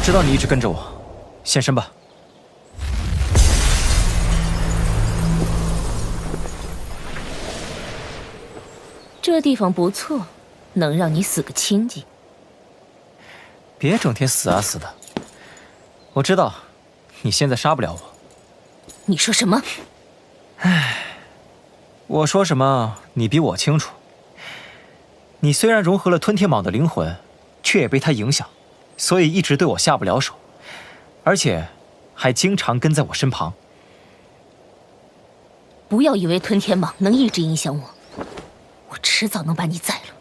知道你一直跟着我，现身吧。这地方不错，能让你死个清净。别整天死啊死的。我知道，你现在杀不了我。你说什么？唉，我说什么你比我清楚。你虽然融合了吞天蟒的灵魂，却也被它影响，所以一直对我下不了手，而且还经常跟在我身旁。不要以为吞天蟒能一直影响我，我迟早能把你宰了。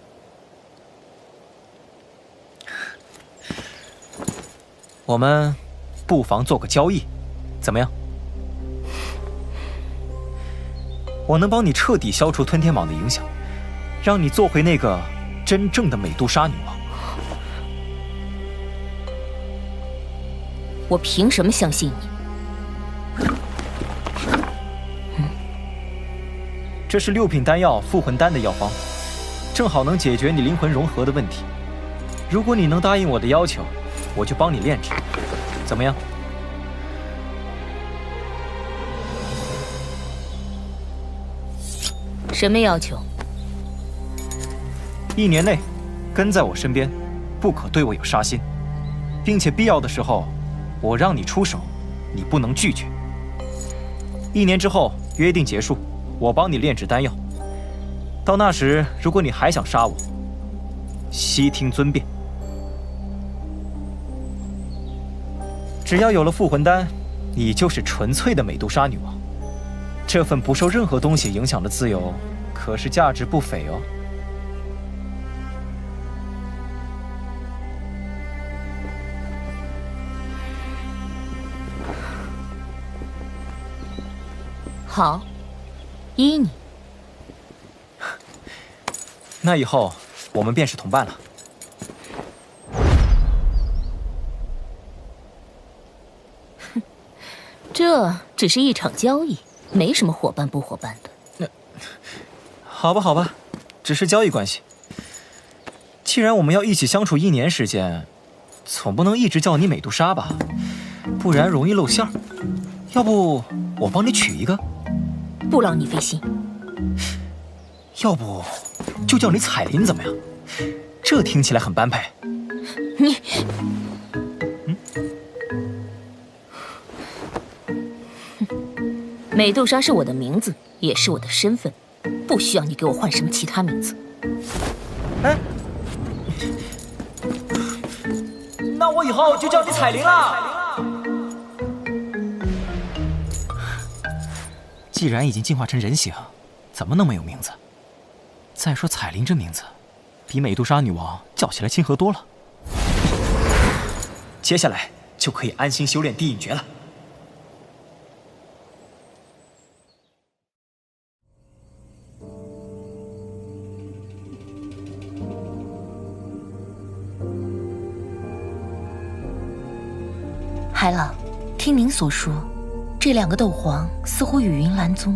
我们不妨做个交易，怎么样？我能帮你彻底消除吞天蟒的影响，让你做回那个真正的美杜莎女王。我凭什么相信你？这是6品丹药复魂丹的药方，正好能解决你灵魂融合的问题。如果你能答应我的要求，我就帮你炼制，怎么样？什么要求1年内跟在我身边，不可对我有杀心，并且必要的时候，我让你出手，你不能拒绝。1年之后约定结束，我帮你炼制丹药。到那时，如果你还想杀我，悉听尊便。只要有了复魂丹，你就是纯粹的美杜莎女王。这份不受任何东西影响的自由，可是价值不菲哦。好，依你。那以后我们便是同伴了。这只是一场交易，没什么伙伴不伙伴的。好吧，好吧，只是交易关系。既然我们要一起相处1年时间，总不能一直叫你美杜莎吧，不然容易露馅儿。要不我帮你取一个？不劳你费心。要不就叫你彩铃怎么样？这听起来很般配。你，美杜莎是我的名字，也是我的身份，不需要你给我换什么其他名字。哎，那我以后就叫你彩铃啦。既然已经进化成人形，怎么能没有名字？再说彩铃这名字，比美杜莎女王叫起来亲和多了。接下来就可以安心修炼地隐诀了。海老，听您所说，这2个斗皇似乎与云岚宗。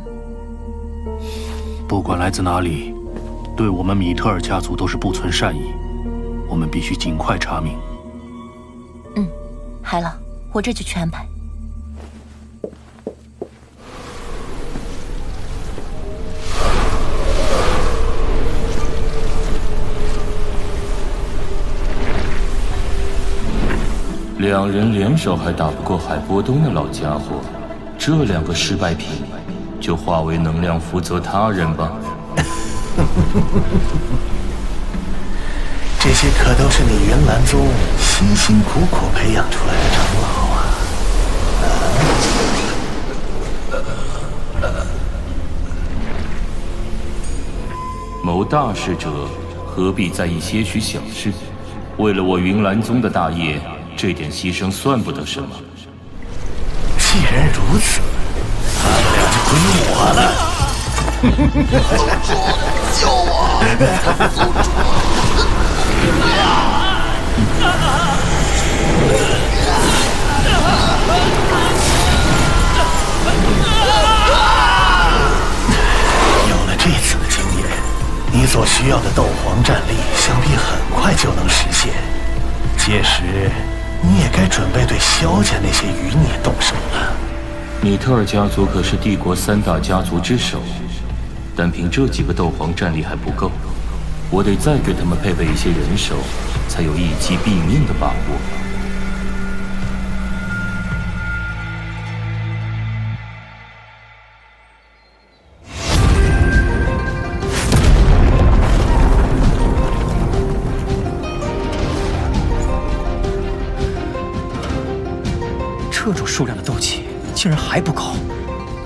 不管来自哪里，对我们米特尔家族都是不存善意。我们必须尽快查明。海老，我这就去安排。2人联手还打不过海波东那老家伙，这2个失败品就化为能量福泽他人吧。这些可都是你云岚宗辛辛苦苦培养出来的长老啊！谋大事者何必在意些许小事？为了我云岚宗的大业，这点牺牲算不得什么。既然如此，他们俩就归我了。宗主，救我！宗主！有了这次的经验，你所需要的斗皇战力，想必很快就能实现。届时，你也该准备对萧家那些余孽动手了。米特尔家族可是帝国3大家族之首，单凭这几个斗皇战力还不够，我得再给他们配备一些人手，才有一击毙命的把握。这种数量的斗气竟然还不够，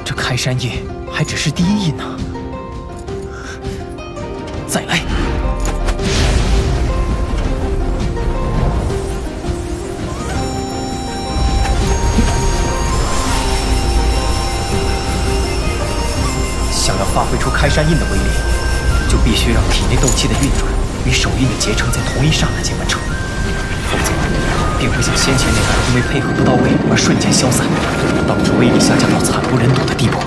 这开山印还只是第一印呢。再来！想要发挥出开山印的威力，就必须让体内斗气的运转与手印的结成在同一刹那间完成，否则便会像先前那般因为配合不到位而瞬间消散，导致威力下降到惨不忍睹的地步。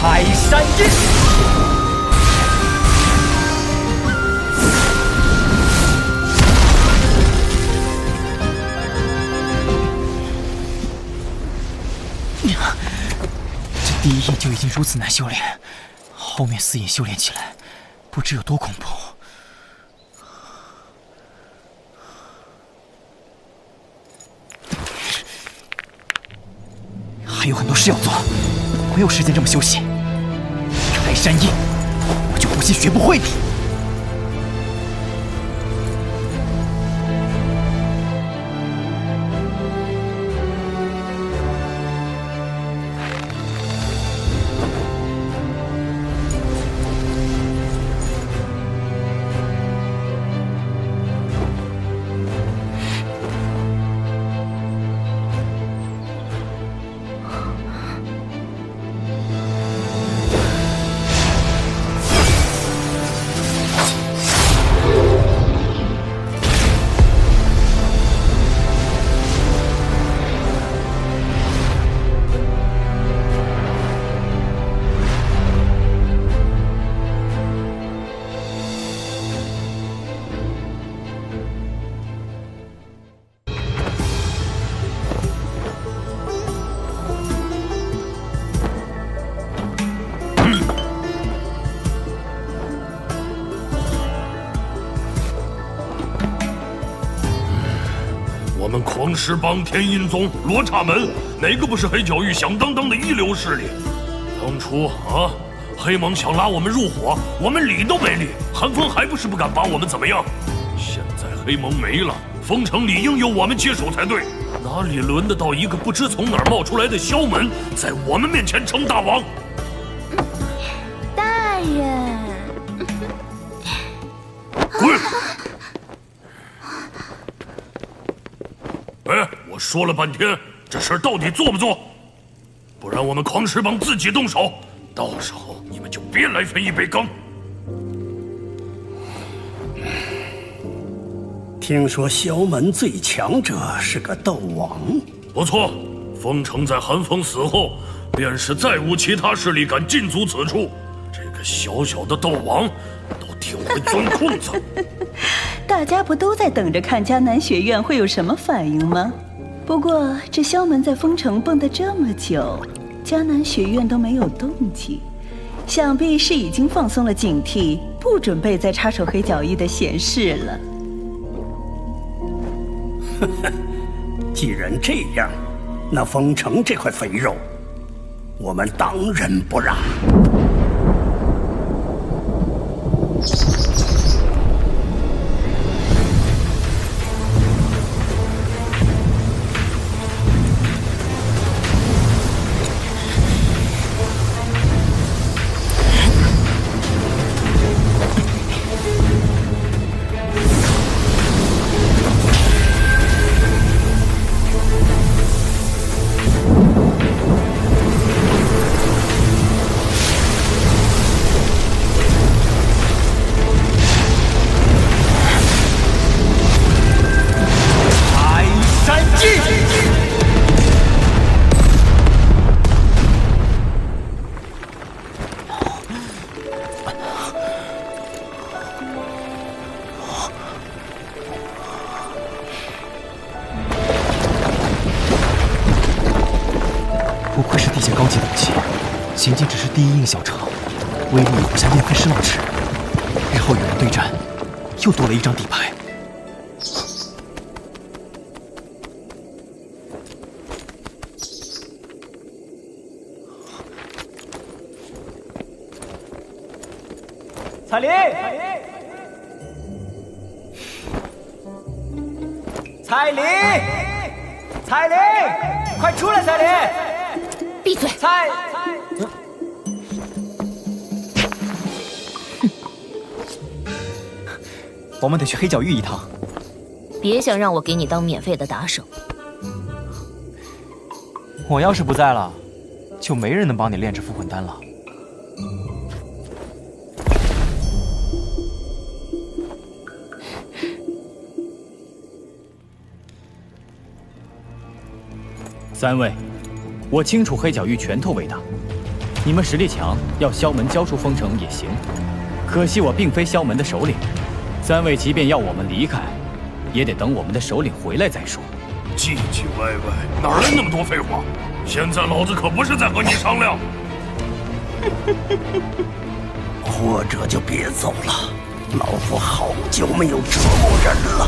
开山印！这第一印就已经如此难修炼，后面4印修炼起来，不知有多恐怖。还有很多事要做，没有时间这么休息。开山印，我就不信学不会你。我们狂狮帮、天阴宗、罗刹门，哪个不是黑角域响当当的一流势力？当初啊，黑蒙想拉我们入伙，我们理都没理，韩风还不是不敢把我们怎么样？现在黑蒙没了，封城理应由我们接手才对，哪里轮得到一个不知从哪儿冒出来的萧门，在我们面前称大王？大人，滚！哎，我说了半天，这事儿到底做不做？不然我们狂狮帮自己动手，到时候你们就别来分一杯羹。听说萧门最强者是个斗王，不错，封城在韩风死后，便是再无其他势力敢进足此处，这个小小的斗王都挺会钻空子。大家不都在等着看迦南学院会有什么反应吗？不过这萧门在封城蹦得这么久，迦南学院都没有动静，想必是已经放松了警惕，不准备再插手黑角域的闲事了。既然这样，那封城这块肥肉，我们当仁不让。不愧是地界高级等级，仅仅只是第一印小城，威力也不下炼分师老齿。日后与人对战，又多了一张底牌。彩铃，彩铃，彩铃，快出来！彩铃，闭嘴！我们得去黑角域一趟。别想让我给你当免费的打手。我要是不在了，就没人能帮你炼制复魂丹了。三位，我清楚黑角域拳头为大，你们实力强，要萧门交出封城也行。可惜我并非萧门的首领，三位即便要我们离开，也得等我们的首领回来再说。唧唧歪歪，哪来那么多废话？现在老子可不是在和你商量。或者就别走了，老夫好久没有折磨人了。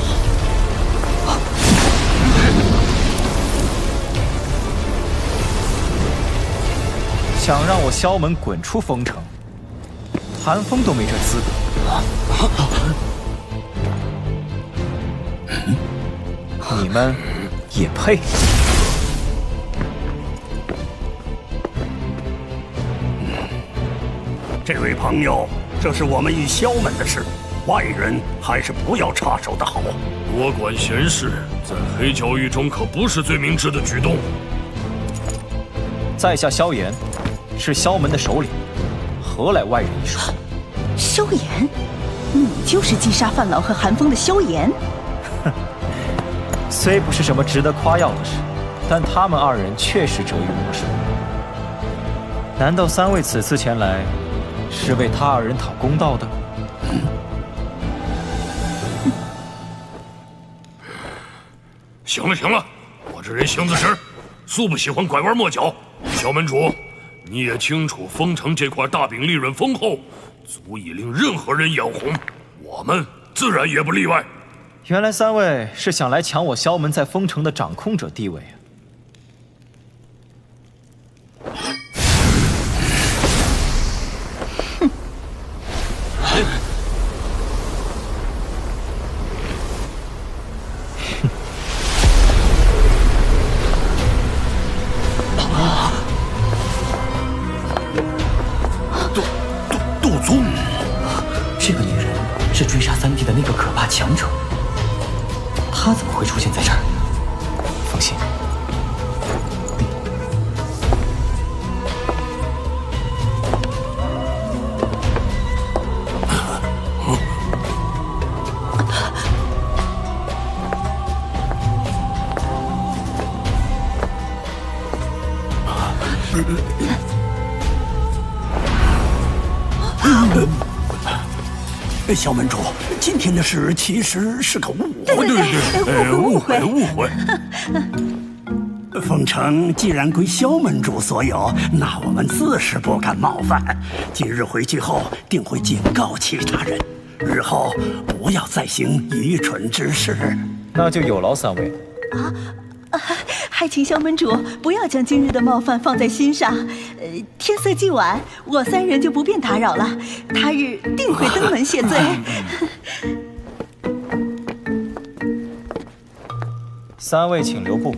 想让我萧门滚出封城，韩风都没这资格。你们也配？这位朋友，这是我们与萧门的事，外人还是不要插手的好。多管闲事，在黑角域中可不是最明智的举动。在下萧炎，是萧门的首领，何来外人一说？萧炎，你就是击杀范老和韩风的萧炎？哼，虽不是什么值得夸耀的事，但他们二人确实折于魔手。难道三位此次前来，是为他二人讨公道的？行了行了，我这人性子直，素不喜欢拐弯抹角。萧门主，你也清楚，封城这块大饼利润丰厚，足以令任何人眼红，我们自然也不例外。原来三位是想来抢我萧门在封城的掌控者地位啊！杜宗，这个女人是追杀三弟的那个可怕强者，她怎么会出现在这儿？放心，萧门主，今天的事其实是个误会。对，误会。封城既然归萧门主所有，那我们自是不敢冒犯。今日回去后，定会警告其他人，日后不要再行愚蠢之事。那就有劳三位了。还请萧门主不要将今日的冒犯放在心上。天色既晚，我三人就不便打扰了，他日定会登门谢罪。三位请留步。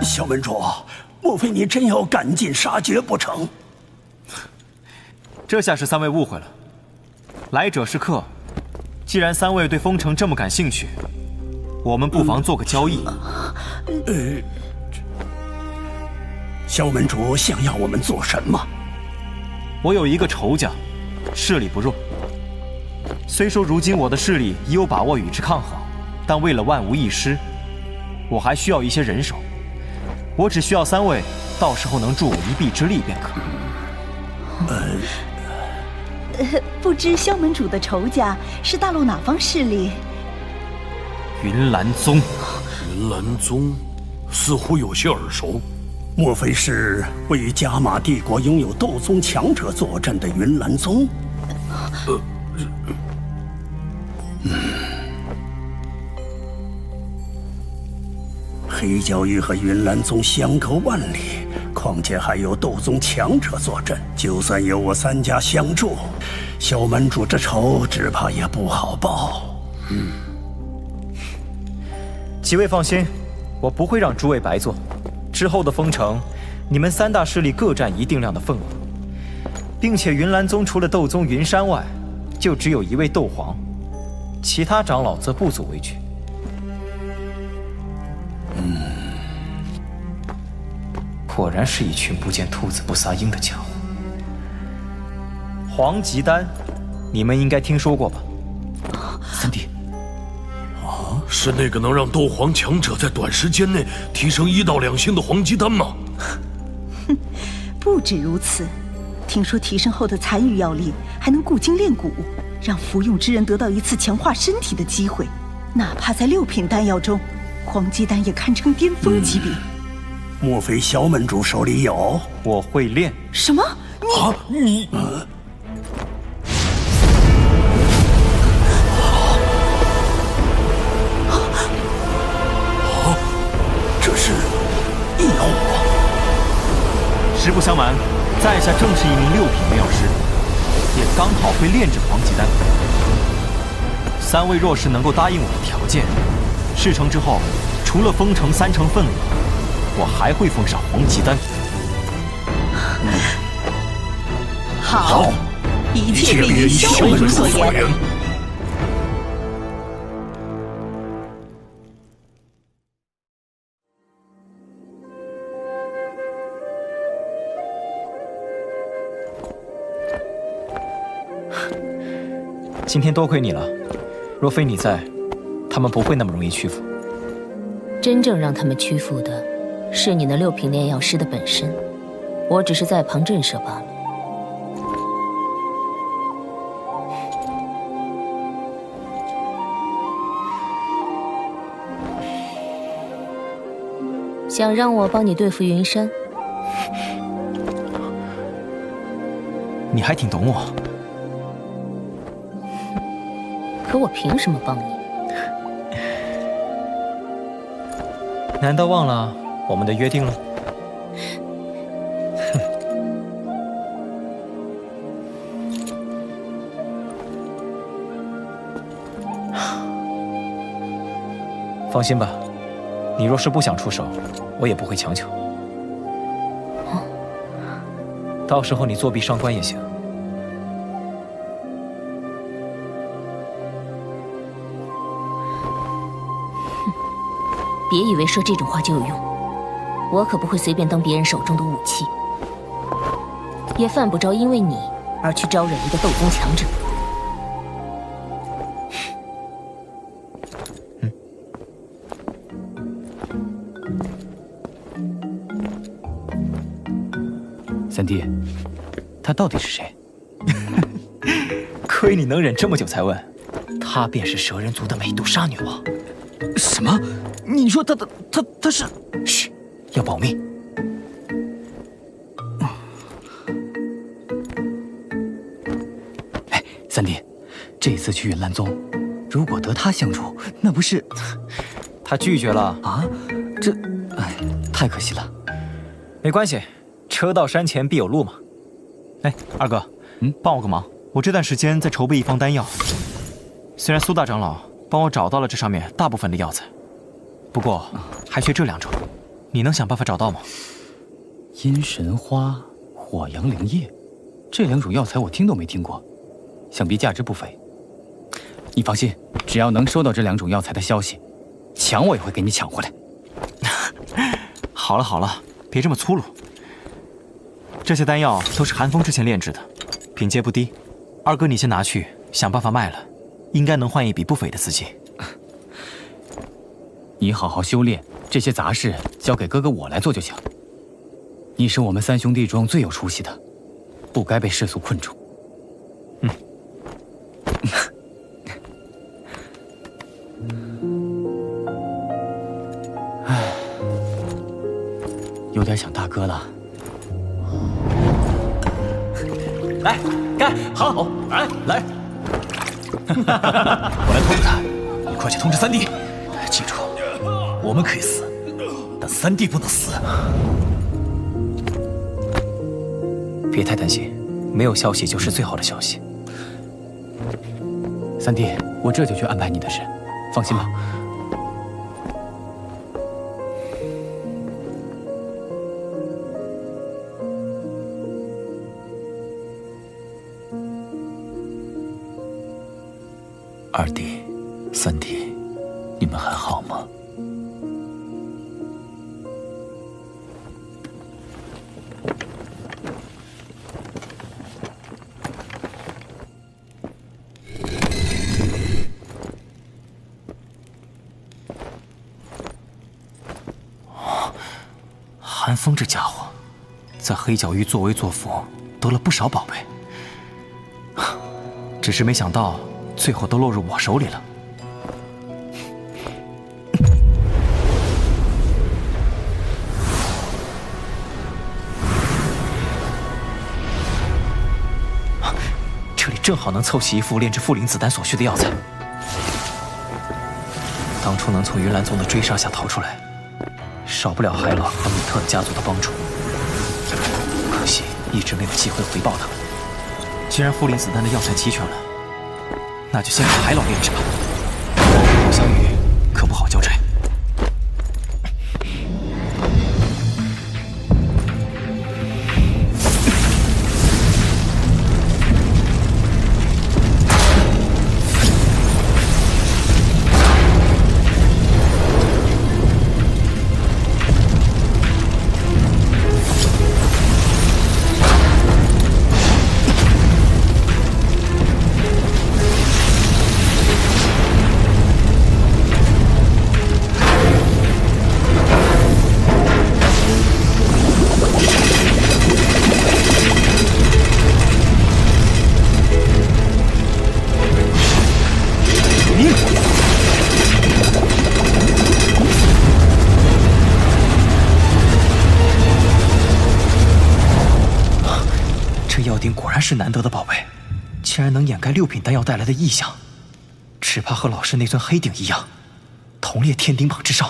萧门主，莫非你真要赶尽杀绝不成？这下是三位误会了。来者是客，既然三位对封城这么感兴趣，我们不妨做个交易。萧门主想要我们做什么？我有一个仇家，势力不弱。虽说如今我的势力已有把握与之抗衡，但为了万无一失，我还需要一些人手。我只需要三位，到时候能助我一臂之力便可。不知萧门主的仇家是大陆哪方势力？云岚宗。云岚宗，似乎有些耳熟。莫非是位于加玛帝国拥有斗宗强者坐镇的云岚宗？黑角域和云岚宗相隔万里，况且还有斗宗强者坐镇，就算有我3家相助，萧门主这仇只怕也不好报。几位放心，我不会让诸位白做。之后的封城，你们3大势力各占一定量的份额，并且云岚宗除了斗宗云山外，就只有1位斗皇，其他长老则不足为惧。果然是一群不见兔子不撒鹰的家伙。黄极丹，你们应该听说过吧？三弟，是那个能让斗皇强者在短时间内提升1到2星的黄鸡丹吗？哼，不止如此，听说提升后的残余药力还能固筋炼骨，让服用之人得到一次强化身体的机会。哪怕在6品丹药中，黄鸡丹也堪称巅峰级别。莫非萧门主手里有？我会炼。什么？你？这是异火。实不相瞒，在下正是一名6品炼药师，也刚好会炼制黄鸡丹。3位若是能够答应我的条件，事成之后，除了封城3成份额，我还会奉上黄鸡丹。好，一切便依萧门主所言。今天多亏你了，若非你在，他们不会那么容易屈服。真正让他们屈服的，是你那6品炼药师的本身，我只是在旁震慑罢了。想让我帮你对付云山？你还挺懂我。可我凭什么帮你？难道忘了我们的约定了？放心吧，你若是不想出手，我也不会强求。到时候你作弊上官也行。别以为说这种话就有用，我可不会随便当别人手中的武器，也犯不着因为你而去招惹一个斗宗强者。三弟，他到底是谁？亏你能忍这么久才问，她便是蛇人族的美杜莎女王。什么？你说他是？嘘，要保密。哎，三弟，这次去云岚宗，如果得他相助，那不是……他拒绝了啊？这……哎，太可惜了。没关系，车到山前必有路嘛。哎，二哥，帮我个忙，我这段时间在筹备一方丹药。虽然苏大长老帮我找到了这上面大部分的药材，不过还缺这2种，你能想办法找到吗？阴神花、火阳灵液，这2种药材我听都没听过，想必价值不菲。你放心，只要能收到这2种药材的消息，抢我也会给你抢回来。好了好了，别这么粗鲁。这些丹药都是寒风之前炼制的，品阶不低。二哥，你先拿去，想办法卖了，应该能换一笔不菲的资金。你好好修炼，这些杂事交给哥哥我来做就行。你是我们3兄弟中最有出息的，不该被世俗困住。有点想大哥了。来，干，好，来。我来通知他，你快去通知三弟。记住，我们可以死，但三弟不能死。别太担心，没有消息就是最好的消息。三弟，我这就去安排你的事，放心吧。二弟、三弟，你们还好吗？韩风这家伙，在黑角域作威作福，得了不少宝贝，只是没想到最后都落入我手里了。这里正好能凑齐一副炼制复灵子弹所需的药材。当初能从云岚宗的追杀下逃出来，少不了海老和米特尔家族的帮助，可惜一直没有机会回报他们。既然复灵子弹的药材齐全了，那就先给海老炼制吧。我小雨可不好交差。是难得的宝贝，竟然能掩盖6品丹药带来的异象，只怕和老师那尊黑鼎一样，同列天鼎榜之上。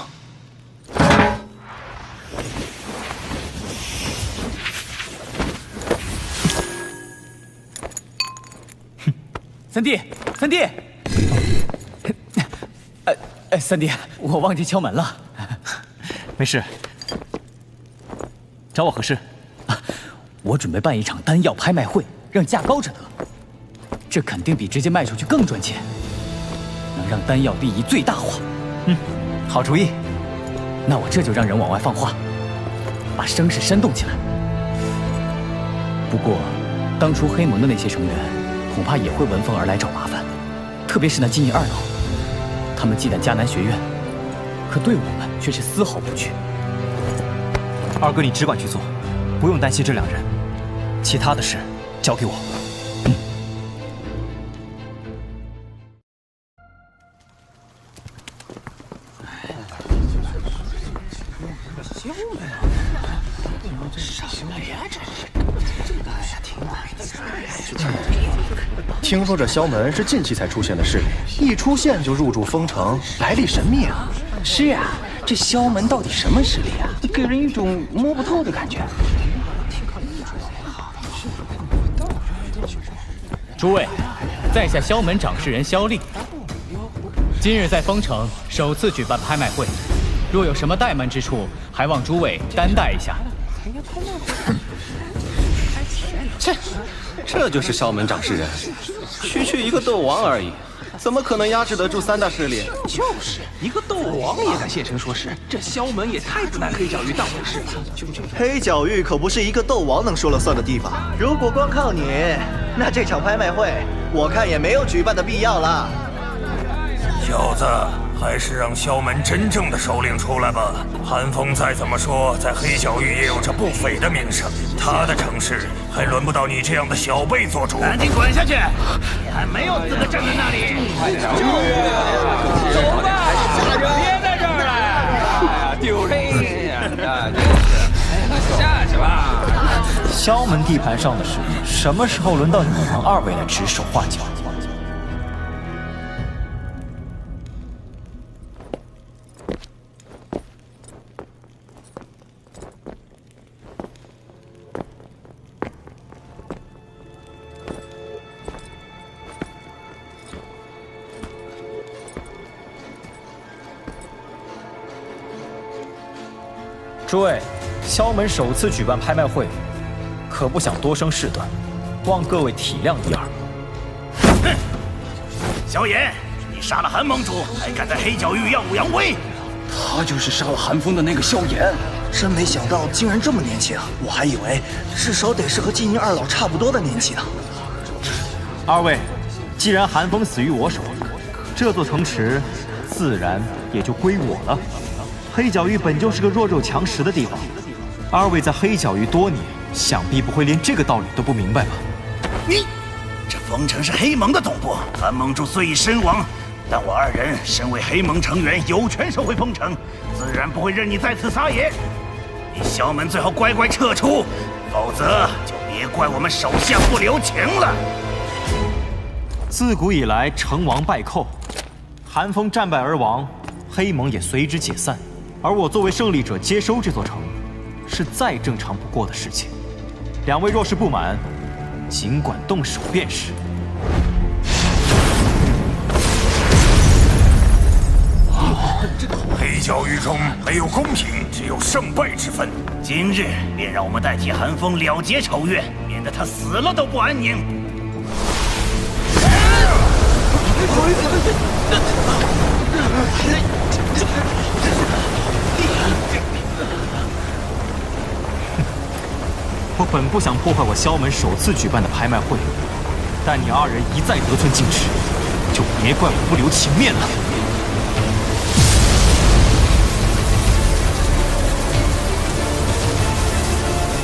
三弟，三弟，三弟，我忘记敲门了。没事，找我何事？我准备办一场丹药拍卖会，让价高者得。这肯定比直接卖出去更赚钱，能让丹药利益最大化。好主意。那我这就让人往外放话，把声势煽动起来。不过，当初黑盟的那些成员，恐怕也会闻风而来找麻烦，特别是那金翼2老，他们忌惮迦南学院，可对我们却是丝毫不惧。二哥，你只管去做，不用担心这2人，其他的事交给我。听说这萧门是近期才出现的势力，一出现就入驻封城，来历神秘啊！是啊，这萧门到底什么实力啊？给人一种摸不透的感觉。诸位，在下萧门掌事人萧厉，今日在封城首次举办拍卖会，若有什么怠慢之处，还望诸位担待一下。切，这就是萧门掌事人，区一个斗王而已，怎么可能压制得住3大势力？就是一个斗王也敢现身说事，这萧门也太不拿黑角域当回事了。黑角域可不是一个斗王能说了算的地方，如果光靠你，那这场拍卖会我看也没有举办的必要了。小子，还是让萧门真正的首领出来吧。韩风再怎么说，在黑角域也有着不菲的名声，他的城市还轮不到你这样的小辈做主。赶紧滚下去！你还没有资格站在那里。走吧，别在这儿了，丢人呀！真是。萧门地盘上的事，什么时候轮到你们二位来指手画脚？诸位，萧门首次举办拍卖会，可不想多生事端，望各位体谅一二。哼，萧炎，你杀了韩盟主，还敢在黑角域耀武扬威？他就是杀了韩风的那个萧炎。真没想到竟然这么年轻，我还以为至少得是和金银二老差不多的年纪呢。二位，既然韩风死于我手，这座城池自然也就归我了。黑角域本就是个弱肉强食的地方，二位在黑角域多年，想必不会连这个道理都不明白吧？你，这封城是黑盟的总部，韩盟主虽已身亡，但我二人身为黑盟成员，有权收回封城，自然不会任你在此撒野。你萧门最好乖乖撤出，否则就别怪我们手下不留情了。自古以来，成王败寇，韩风战败而亡，黑盟也随之解散。而我作为胜利者接收这座城，是再正常不过的事情。两位若是不满，尽管动手便是。黑角域中没有公平，只有胜败之分。今日便让我们代替韩风了结仇怨，免得他死了都不安宁。我本不想破坏我萧门首次举办的拍卖会，但你二人一再得寸进尺，就别怪我不留情面了。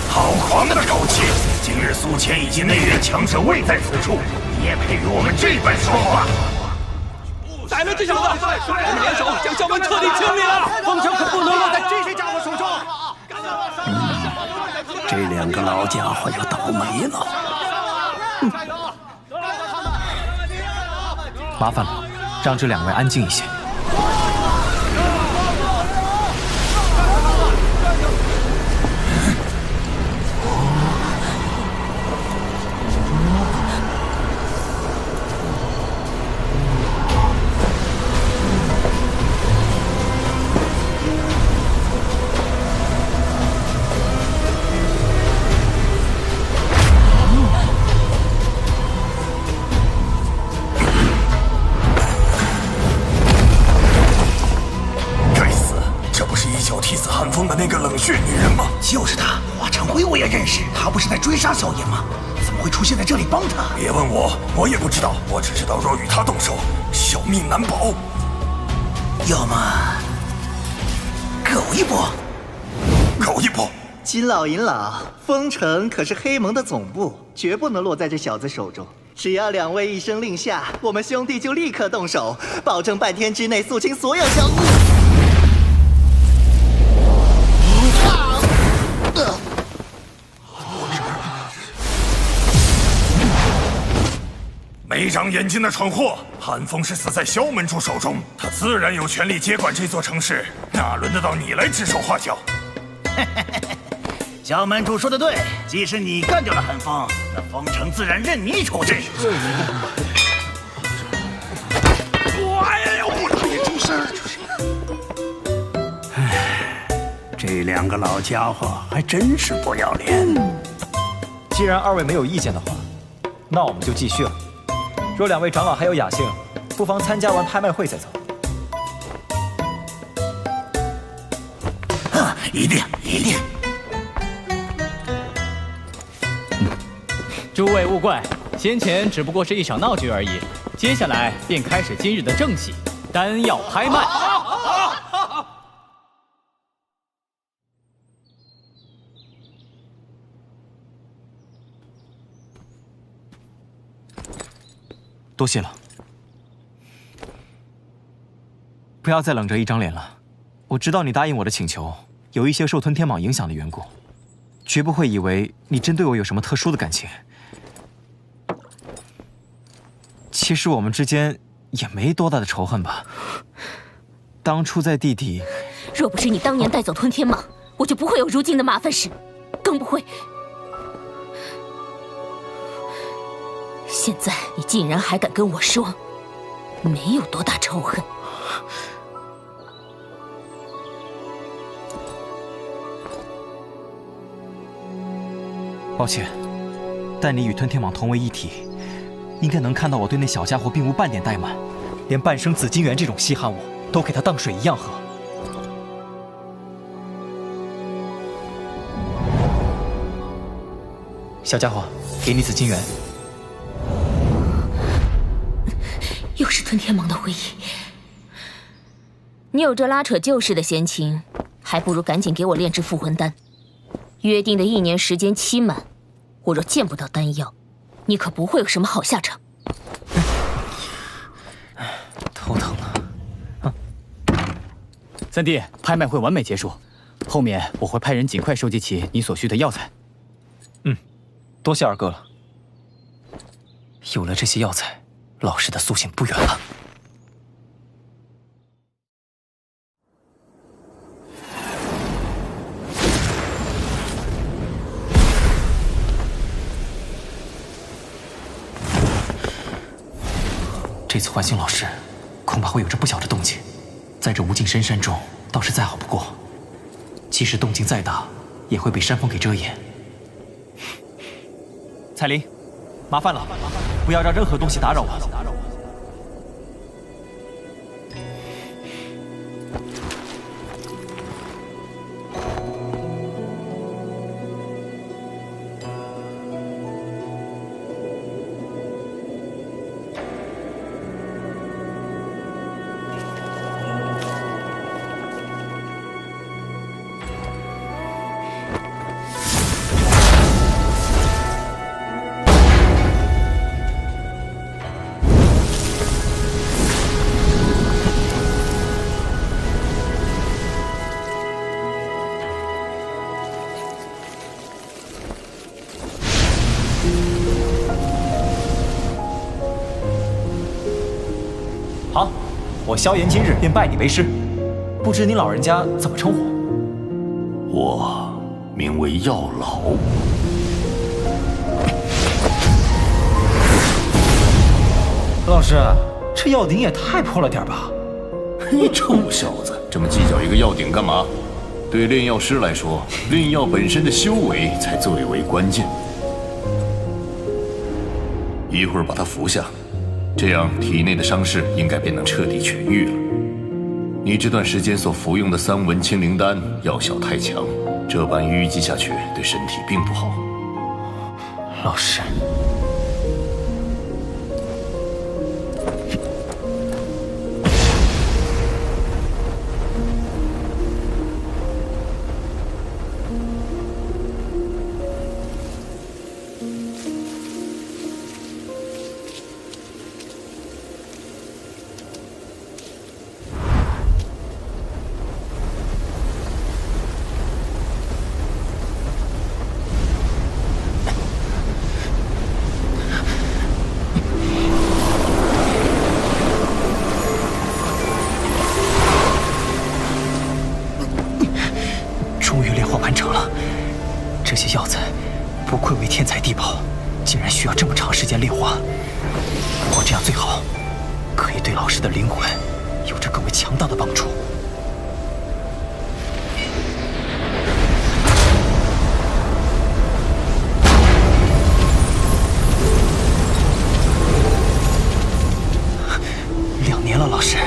好狂的口气！今日苏谦以及内院强者未在此处，也配与我们这般说话？宰了这小子！我们联手将萧门彻底清理了，封城可不能落在这些家伙手中。这两个老家伙就倒霉了。麻烦了，让这两位安静一些。就是他，华长辉我也认识，他不是在追杀萧炎吗？怎么会出现在这里帮他？别问我，我也不知道，我只知道若与他动手，小命难保。要么苟一搏，苟一搏。金老银老，封城可是黑盟的总部，绝不能落在这小子手中。只要两位一声令下，我们兄弟就立刻动手，保证半天之内肃清所有小子。没长眼睛的蠢货！韩风是死在萧门主手中，他自然有权利接管这座城市，哪轮得到你来指手画脚？萧门主说的对，即使你干掉了韩风，那封城自然任你处置。哎呀，我别出声！这两个老家伙还真是不要脸。既然二位没有意见的话，那我们就继续了。若两位长老还有雅兴，不妨参加完拍卖会再走。啊，一定一定。诸位勿怪，先前只不过是一场闹剧而已，接下来便开始今日的正戏——丹药拍卖。多谢了，不要再冷着一张脸了。我知道你答应我的请求，有一些受吞天蟒影响的缘故。绝不会以为你真对我有什么特殊的感情。其实我们之间也没多大的仇恨吧。当初在地底，若不是你当年带走吞天蟒，我就不会有如今的麻烦事，更不会。现在你竟然还敢跟我说，没有多大仇恨。抱歉，但你与吞天蟒同为一体，应该能看到我对那小家伙并无半点怠慢，连半生紫金园这种稀罕物都给他当水一样喝。小家伙，给你紫金园。又是吞天蟒的回忆。你有这拉扯旧事的闲情，还不如赶紧给我炼制复魂丹。约定的1年时间期满，我若见不到丹药，你可不会有什么好下场。头疼啊！三弟，拍卖会完美结束，后面我会派人尽快收集起你所需的药材。多谢二哥了。有了这些药材，老师的苏醒不远了。这次唤醒老师，恐怕会有着不小的动静。在这无尽深山中，倒是再好不过。即使动静再大，也会被山峰给遮掩。彩铃，麻烦了，不要让任何东西打扰我。好，我萧炎今日便拜你为师，不知您老人家怎么称呼？我名为药老。老师，这药鼎也太破了点吧？你臭小子，这么计较一个药鼎干嘛？对炼药师来说，炼药本身的修为才最为关键。一会儿把它服下，这样体内的伤势应该便能彻底痊愈了。你这段时间所服用的3文清灵丹药效太强，这般淤积下去对身体并不好。老师，终于炼化完成了。这些药材不愧为天材地宝，竟然需要这么长时间炼化。不过这样最好，可以对老师的灵魂有着更为强大的帮助。2年了，老师，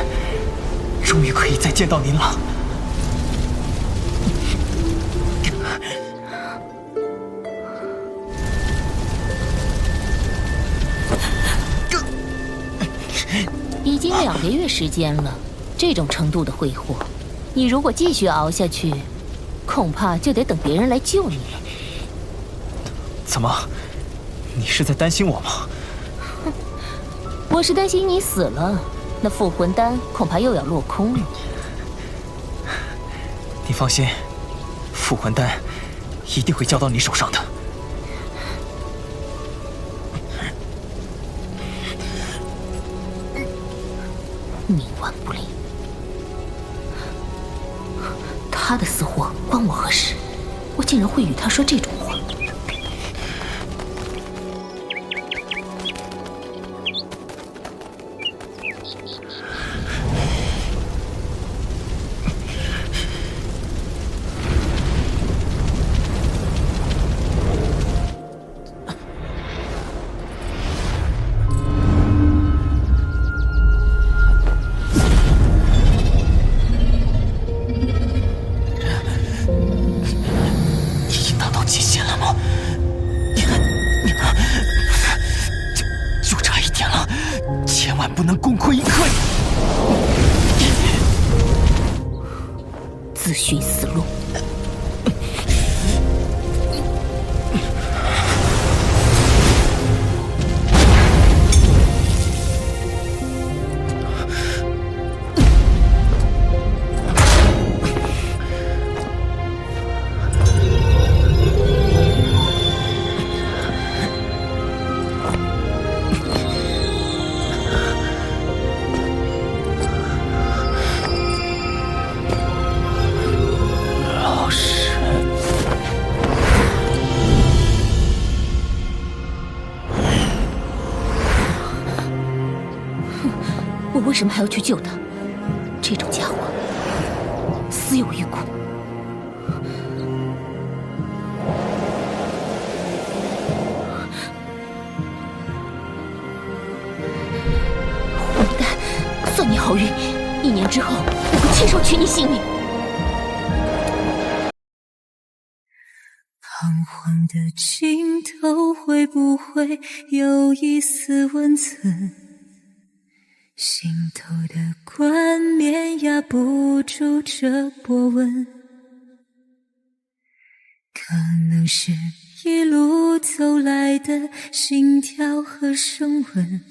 终于可以再见到您了。已经2个月时间了，这种程度的挥霍，你如果继续熬下去，恐怕就得等别人来救你了。怎么？你是在担心我吗？我是担心你死了，那复魂丹恐怕又要落空了。你放心，复魂丹一定会交到你手上的。冥顽不灵，他的死活关我何事？我竟然会与他说这种话。不能功亏一篑。自寻死路。我为什么还要去救他？这种家伙死有余辜。混蛋！算你好运，1年之后我会亲手取你性命。彷徨的尽头，会不会有一丝温存？心头的冠冕压不住这波纹，可能是一路走来的心跳和声纹，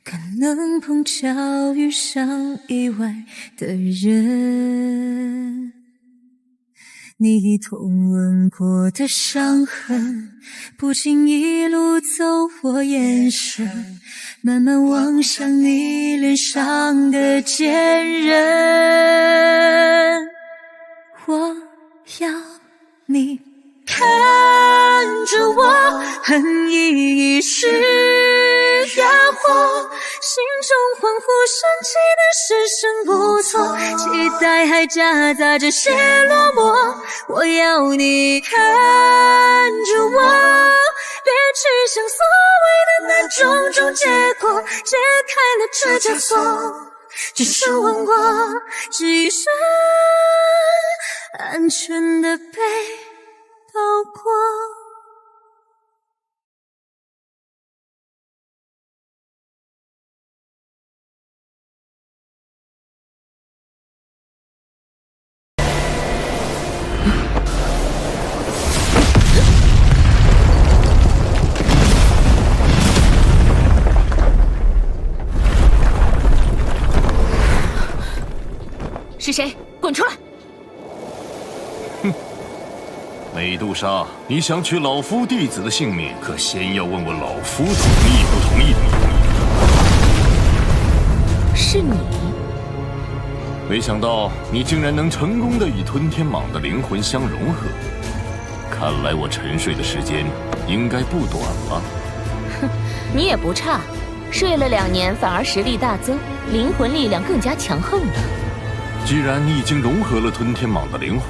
可能碰巧遇上意外的人。你同吻过的伤痕，不经意路走我眼神，慢慢望向你脸上的坚韧。我要你看着我，恨意已是压火，心中恍惚升起的是声不错，期待还夹杂着些落寞。我要你看着我，别去想所谓的那种种结果，解开了这枷锁，只是问我这一生安全的被抱过。是谁？滚出来！哼，美杜莎，你想取老夫弟子的性命，可先要问问老夫同意不同意。是你？没想到你竟然能成功的与吞天蟒的灵魂相融合，看来我沉睡的时间应该不短了。哼，你也不差，睡了2年反而实力大增，灵魂力量更加强横了。既然你已经融合了吞天蟒的灵魂，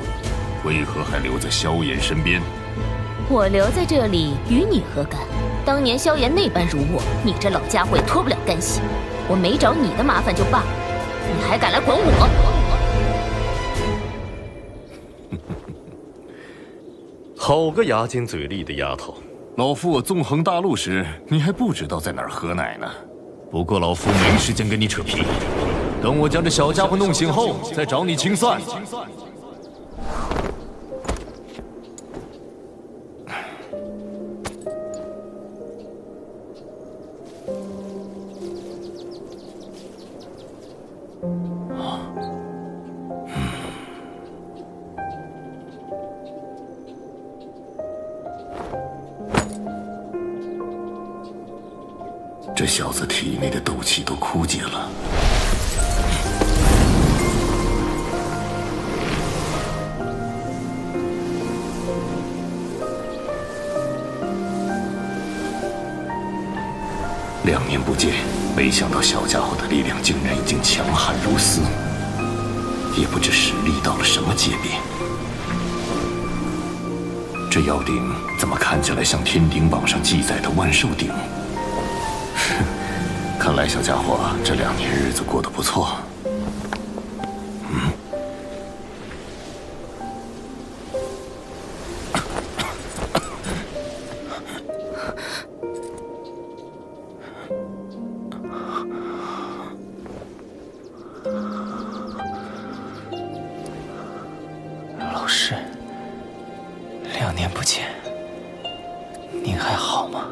为何还留在萧炎身边？我留在这里与你何干？当年萧炎那般辱我，你这老家伙也脱不了干系。我没找你的麻烦就罢了，你还敢来管我？好个牙尖嘴利的丫头！老夫我纵横大陆时，你还不知道在哪儿喝奶呢。不过老夫没时间跟你扯皮。等我将这小家伙弄醒后，再找你清算。这小子体内的斗气都枯竭了。2年不见，没想到小家伙的力量竟然已经强悍如斯，也不知实力到了什么级别。这妖鼎怎么看起来像天鼎榜上记载的万寿鼎？哼，看来小家伙这2年日子过得不错。老师，2年不见，您还好吗？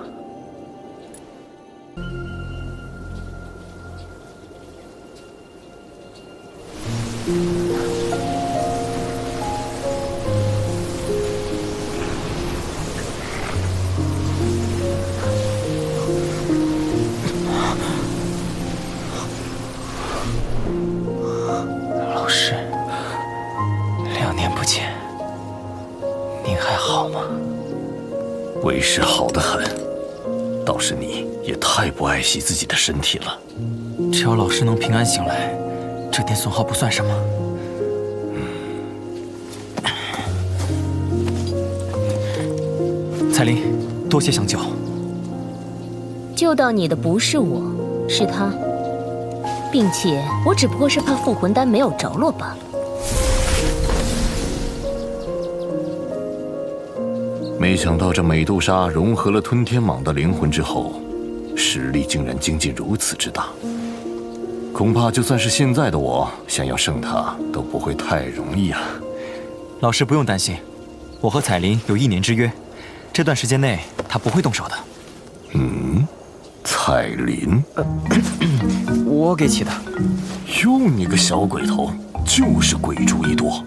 老师，2年不见，您还好吗？为师好得很，倒是你也太不爱惜自己的身体了。只要老师能平安醒来，这点损耗不算什么。彩铃，多谢相救。救到你的不是我，是他，并且我只不过是怕复魂丹没有着落罢了。没想到这美杜莎融合了吞天蟒的灵魂之后，实力竟然精进如此之大。恐怕就算是现在的我，想要胜他都不会太容易啊。老师不用担心，我和彩铃有1年之约，这段时间内她不会动手的。彩铃，我给起的。哟，你个小鬼头，就是鬼主意多。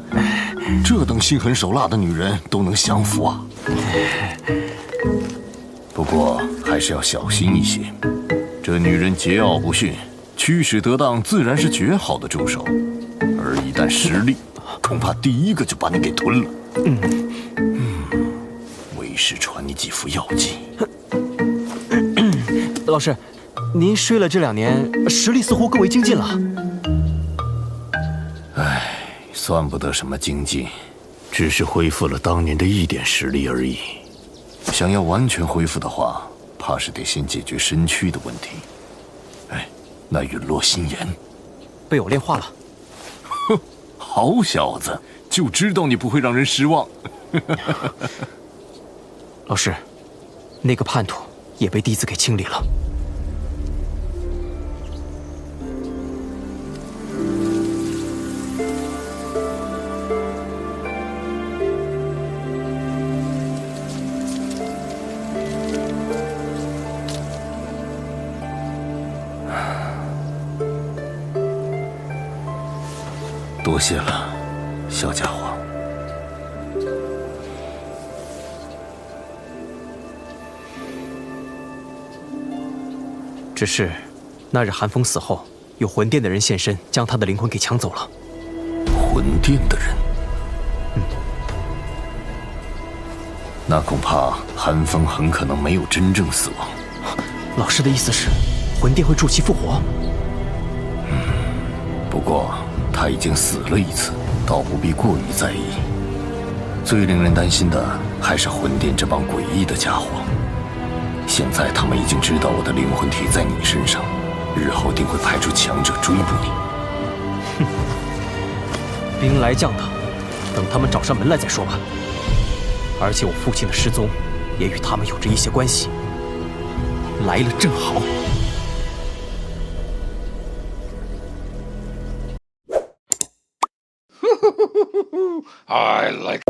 这等心狠手辣的女人都能降服啊！不过还是要小心一些，这女人桀骜不驯，驱使得当，自然是绝好的助手。而一旦失利，恐怕第一个就把你给吞了。为师传你几副药剂。老师，您睡了这2年，实力似乎更为精进了。唉，算不得什么精进，只是恢复了当年的一点实力而已。想要完全恢复的话，怕是得先解决身躯的问题。哎，那陨落心炎被我炼化了。哼，好小子，就知道你不会让人失望。老师，那个叛徒也被弟子给清理了。多谢了，小家伙。只是，那日韩风死后，有魂殿的人现身，将他的灵魂给抢走了。魂殿的人？那恐怕韩风很可能没有真正死亡。老师的意思是，魂殿会助其复活？不过他已经死了1次，倒不必过于在意。最令人担心的还是魂殿这帮诡异的家伙。现在他们已经知道我的灵魂体在你身上，日后定会派出强者追捕你。哼，兵来将挡，等他们找上门来再说吧。而且我父亲的失踪，也与他们有着一些关系。来了正好。I like